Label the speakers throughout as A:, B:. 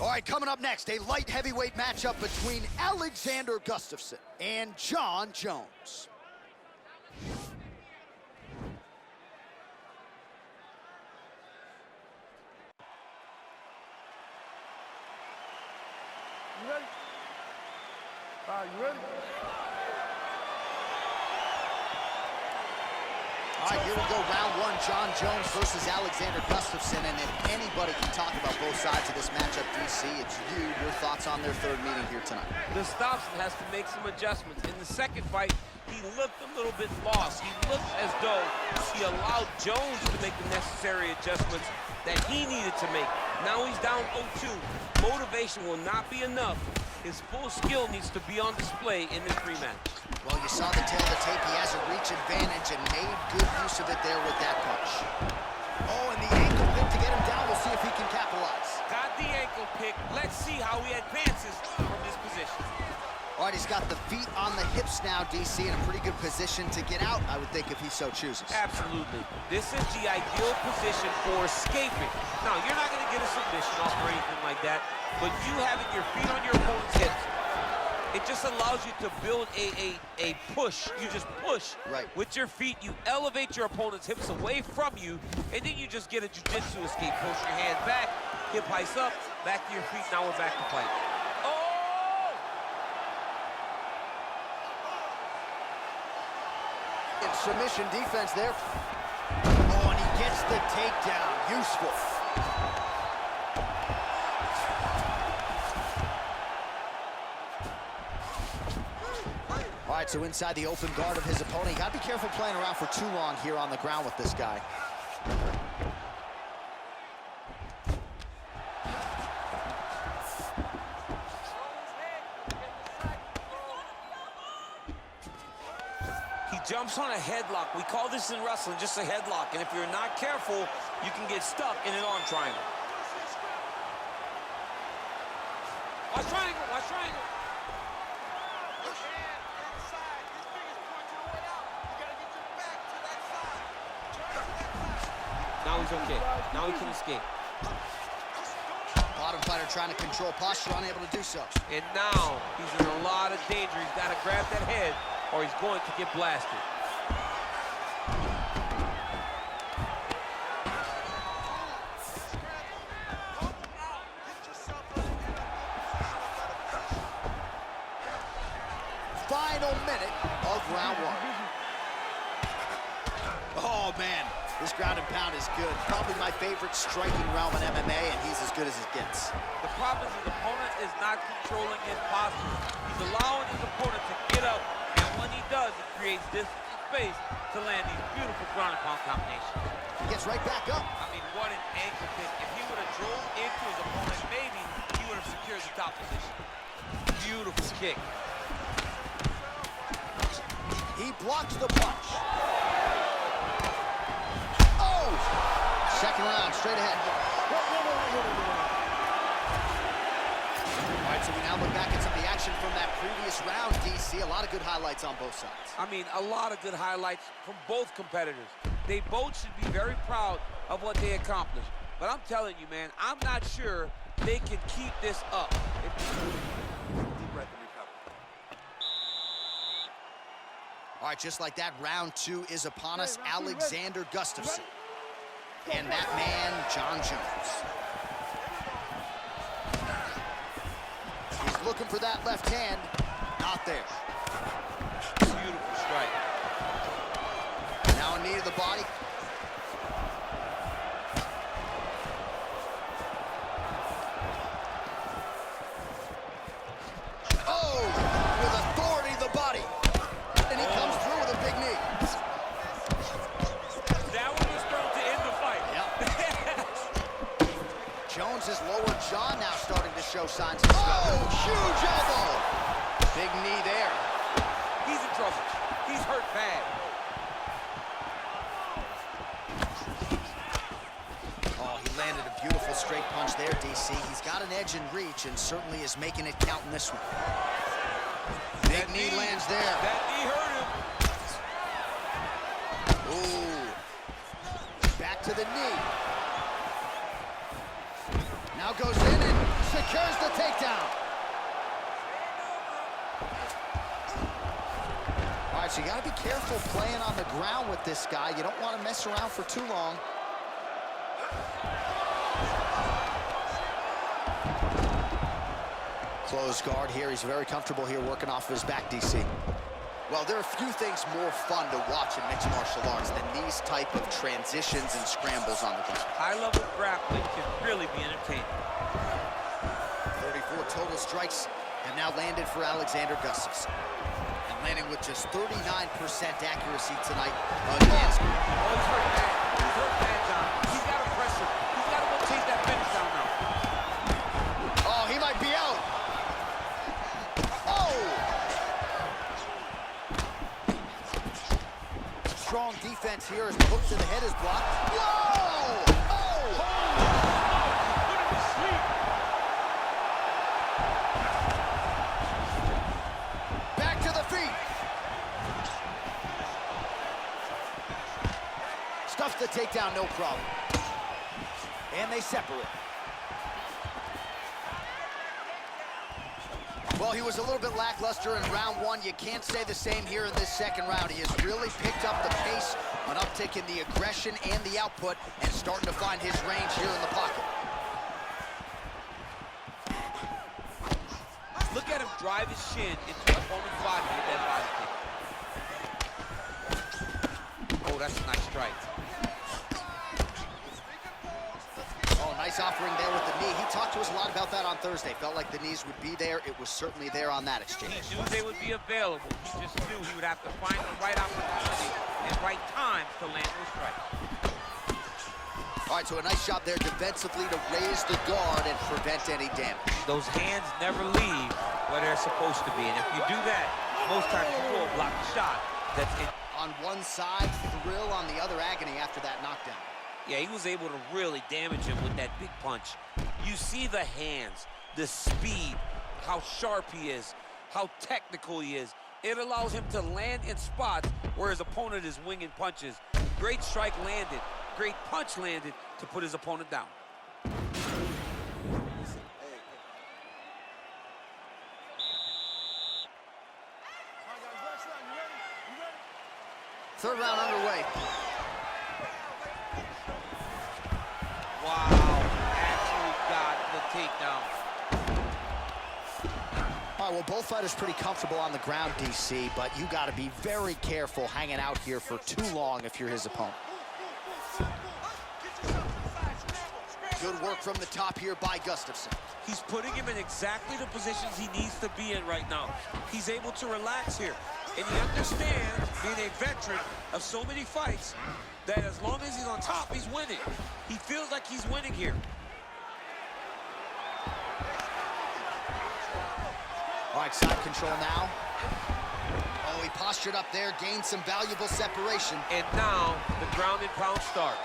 A: All right, coming up next, a light heavyweight matchup between Alexander Gustafsson and Jon Jones.
B: You ready? You ready?
A: All right, here we go, round one, Jon Jones versus Alexander Gustafsson, and if anybody can talk about both sides of this matchup, DC, it's you. Your thoughts on their third meeting here tonight?
C: Gustafsson has to make some adjustments. In the second fight, he looked a little bit lost. He looked as though he allowed Jones to make the necessary adjustments that he needed to make. Now he's down 0-2. Motivation will not be enough. His full skill needs to be on display in this rematch.
A: Well, you saw the tail of the tape. He has a reach advantage and made good use of it there with that punch. Oh, and the ankle pick to get him down. We'll see if he can capitalize.
C: Got the ankle pick. Let's see how he advances from this position.
A: All right, he's got the feet on the hips now, DC, in a pretty good position to get out, I would think, if he so chooses.
C: Absolutely. This is the ideal position for escaping. Now, you're not going to get a submission off or anything like that, but you having your feet on your opponent's hips, it just allows you to build a push. You just push.
A: Right. With
C: your feet, you elevate your opponent's hips away from you, and then you just get a jiu-jitsu escape. Push your hands back, hip heights up, back to your feet. Now we're back to fight. Oh!
A: And submission defense there. Oh, and he gets the takedown. Useful. All right, so inside the open guard of his opponent. You gotta be careful playing around for too long here on the ground with this guy.
C: He jumps on a headlock. We call this in wrestling just a headlock, and if you're not careful, you can get stuck in an arm triangle. Watch triangle, watch triangle. Now he's okay. Now he can escape.
A: Bottom fighter trying to control posture, unable to do so.
C: And now he's in a lot of danger. He's got to grab that head or he's going to get blasted.
A: Final minute of round one. Oh, man. This ground and pound is good. Probably my favorite striking realm in MMA, and he's as good as it gets.
C: The problem is his opponent is not controlling his posture. He's allowing his opponent to get up, and when he does, it creates this space to land these beautiful ground and pound combinations.
A: He gets right back up.
C: I mean, what an ankle pick. If he would have drove into his opponent, maybe he would have secured the top position. Beautiful kick.
A: He blocks the punch. Second round, straight ahead. All right, so we now look back at some of the action from that previous round, DC. A lot of good highlights on both sides.
C: I mean, a lot of good highlights from both competitors. They both should be very proud of what they accomplished. But I'm telling you, man, I'm not sure they can keep this up. Deep breath and recover.
A: All right, just like that, round two is upon us. Alexander Gustafsson. And that man, Jon Jones. He's looking for that left hand. Not there.
C: Beautiful strike.
A: Now a knee to the body. Oh, with authority to the body. And he comes through with a big knee. Jones' lower jaw now starting to show signs of struggle. Oh, huge elbow. Big knee there.
C: He's in trouble. He's hurt bad.
A: Oh, he landed a beautiful straight punch there, DC. He's got an edge in reach and certainly is making it count in this one. Big knee lands there.
C: That knee hurt him.
A: Ooh. Back to the knee. Now goes in and secures the takedown. All right, so you got to be careful playing on the ground with this guy. You don't want to mess around for too long. Closed guard here. He's very comfortable here working off of his back, DC. Well, there are a few things more fun to watch in mixed martial arts than these type of transitions and scrambles on the ground.
C: High-level grappling can really be entertaining.
A: 34 total strikes have now landed for Alexander Gustafsson. And landing with just 39% accuracy tonight against...
C: Oh, he's hurt bad. He's hurt bad, John. He's got to press him. He's got to go take that finish down now.
A: Oh, he might be out. Oh! Strong defense here as the hook to the head is blocked. Whoa! Oh!
C: Put him to sleep.
A: Back to the feet. Stuffs the takedown, no problem. And they separate. Well, he was a little bit lackluster in round one. You can't say the same here in this second round. He has really picked up the pace, an uptick in the aggression and the output, and starting to find his range here in the pocket.
C: Look at him drive his shin into the opponent's body with that body kick. Oh, that's a nice strike.
A: Oh, nice offering there with the knee. He talked to us a lot about that on Thursday. Felt like the knees would be there. It was certainly there on that exchange.
C: He knew they would be available. He just knew he would have to find the right opportunity and right time to land those strikes.
A: All right, so a nice job there defensively to raise the guard and prevent any damage.
C: Those hands never leave where they're supposed to be. And if you do that, most times you will block the shot. That's it.
A: On one side, thrill, on the other, agony after that knockdown.
C: Yeah, he was able to really damage him with that big punch. You see the hands, the speed, how sharp he is, how technical he is. It allows him to land in spots where his opponent is winging punches. Great strike landed, great punch landed to put his opponent down.
A: Third round underway.
C: Wow, actually got the takedown.
A: All right, well, both fighters pretty comfortable on the ground, DC, but you got to be very careful hanging out here for too long if you're his opponent. Good work from the top here by Gustafsson.
C: He's putting him in exactly the positions he needs to be in right now. He's able to relax here. And he understands, being a veteran of so many fights, that as long as he's on top, he's winning. He feels like he's winning here.
A: All right, side control now. Oh, he postured up there, gained some valuable separation.
C: And now the ground and pound starts.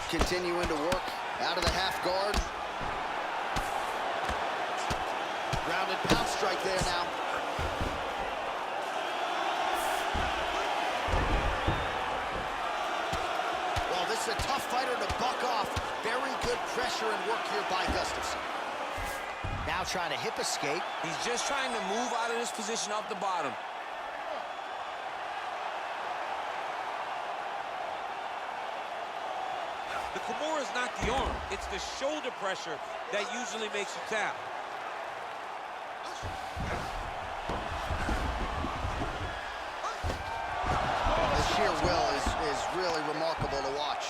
A: Continuing to work out of the half guard. Ground and pound strike there now. Well, this is a tough fighter to buck off. Very good pressure and work here by Gustafsson. Now trying to hip escape.
C: He's just trying to move out of this position off the bottom. The Kimura is not the arm. It's the shoulder pressure that usually makes you tap.
A: The sheer will is really remarkable to watch.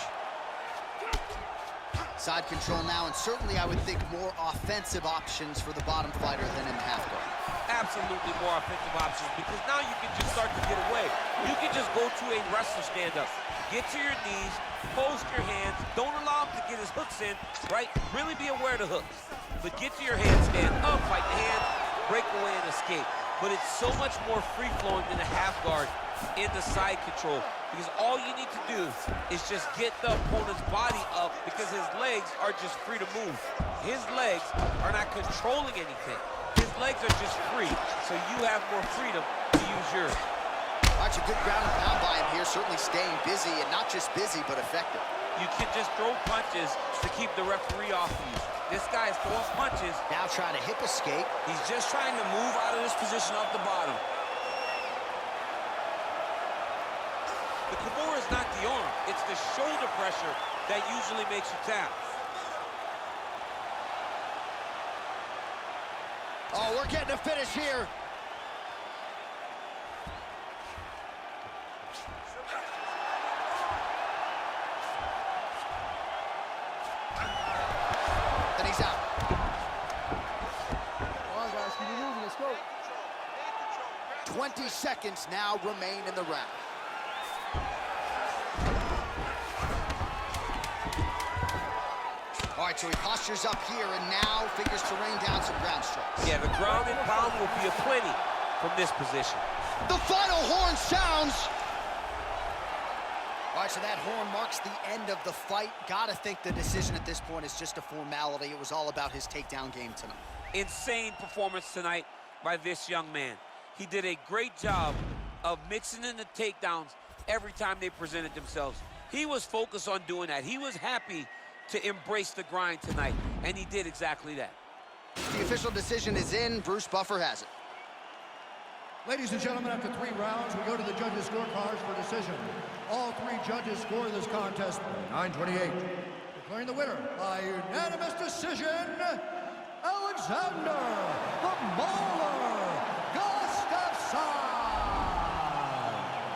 A: Side control now, and certainly I would think more offensive options for the bottom fighter than in the half guard.
C: Absolutely more offensive options, because now you can just start to get away. You can just go to a wrestler stand-up. Get to your knees, post your hands, don't allow him to get his hooks in, right? Really be aware of the hooks. But get to your hands, stand up, fight the hands, break away and escape. But it's so much more free-flowing than the half guard in the side control, because all you need to do is just get the opponent's body up, because his legs are just free to move. His legs are not controlling anything. His legs are just free, so you have more freedom to use yours.
A: Watch a good ground and pound by him here, certainly staying busy, and not just busy, but effective.
C: You can just throw punches to keep the referee off you. This guy is throwing punches.
A: Now trying to hip escape.
D: He's just trying to move out of this position off the bottom.
C: The Kimura is not the arm. It's the shoulder pressure that usually makes you tap.
A: Oh, we're getting a finish here. And he's out.
B: Come on, guys, keep it moving. Let's go.
A: 20 seconds now remain in the round. All right, so he postures up here and now figures to rain down some ground strikes.
C: Yeah, the ground and pound will be aplenty from this position.
A: The final horn sounds. All right, so that horn marks the end of the fight. Gotta think the decision at this point is just a formality. It was all about his takedown game tonight.
C: Insane performance tonight by this young man. He did a great job of mixing in the takedowns every time they presented themselves. He was focused on doing that. He was happy to embrace the grind tonight, and he did exactly that.
A: The official decision is in. Bruce Buffer has it.
E: Ladies and gentlemen, after 3 rounds, we go to the judges' scorecards for decision. All 3 judges score this contest 9-28. Declaring the winner by unanimous decision, Alexander the Mauler Gustafsson.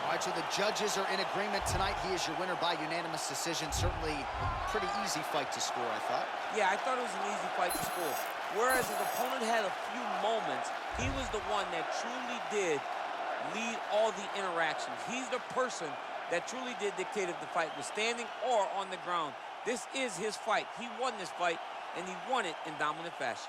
A: All right, so the judges are in agreement tonight. He is your winner by unanimous decision. Certainly pretty easy fight to score, I thought.
C: Yeah, I thought it was an easy fight to score. Whereas his opponent had a few moments, he was the one that truly did lead all the interactions. He's the person that truly did dictate if the fight was standing or on the ground. This is his fight. He won this fight, and he won it in dominant fashion.